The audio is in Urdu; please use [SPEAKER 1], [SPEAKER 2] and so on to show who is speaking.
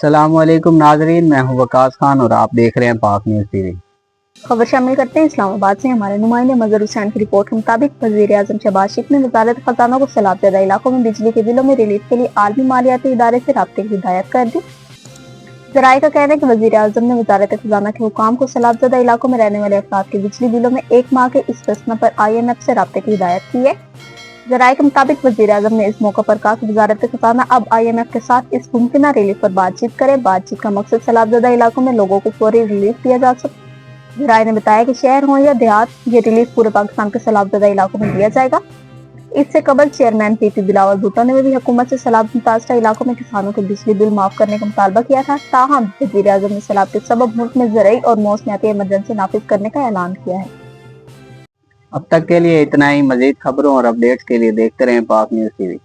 [SPEAKER 1] السلام علیکم ناظرین، میں ہوں وقاص خان اور آپ دیکھ رہے ہیں پاک نیوز ٹی وی۔
[SPEAKER 2] خبر شامل کرتے ہیں اسلام آباد سے۔ ہمارے نمائندے مظہر حسین کی رپورٹ کے مطابق وزیر اعظم شہباز شریف نے وزارت خزانہ کو سیلاب زدہ علاقوں میں بجلی کے بلوں میں ریلیف کے لیے عالمی مالیاتی ادارے سے رابطے کی ہدایت کر دی۔ ذرائع کا کہنا ہے کہ وزیر اعظم نے وزارت خزانہ کے حکام کو سیلاب زدہ علاقوں میں رہنے والے افراد کے بجلی بلوں میں 1 ماہ کے استثناء پر IMF سے رابطے کی ہدایت کی ہے۔ ذرائع کے مطابق وزیر اعظم نے اس موقع پر کہا کہ وزارت خزانہ اب IMF کے ساتھ اس ممکنہ ریلیف پر بات چیت کرے۔ بات چیت کا مقصد سیلاب زدہ علاقوں میں لوگوں کو فوری ریلیف دیا جا سکے۔ ذرائع نے بتایا کہ شہر ہوں یا دیہات، یہ ریلیف پورے پاکستان کے سیلاب زدہ علاقوں میں دیا جائے گا۔ اس سے قبل چیئرمین پی بلاول بھٹو نے بھی حکومت سے سیلاب متاثرہ علاقوں میں کسانوں کے بجلی بل معاف کرنے کا مطالبہ کیا تھا، تاہم وزیر اعظم نے سیلاب کے سبب ملک میں زرعی اور موسمیاتی ایمرجنسی نافذ کرنے کا اعلان کیا ہے۔
[SPEAKER 1] اب تک کے لیے اتنا ہی۔ مزید خبروں اور اپڈیٹس کے لیے دیکھتے رہیں پاک نیوز ٹی وی۔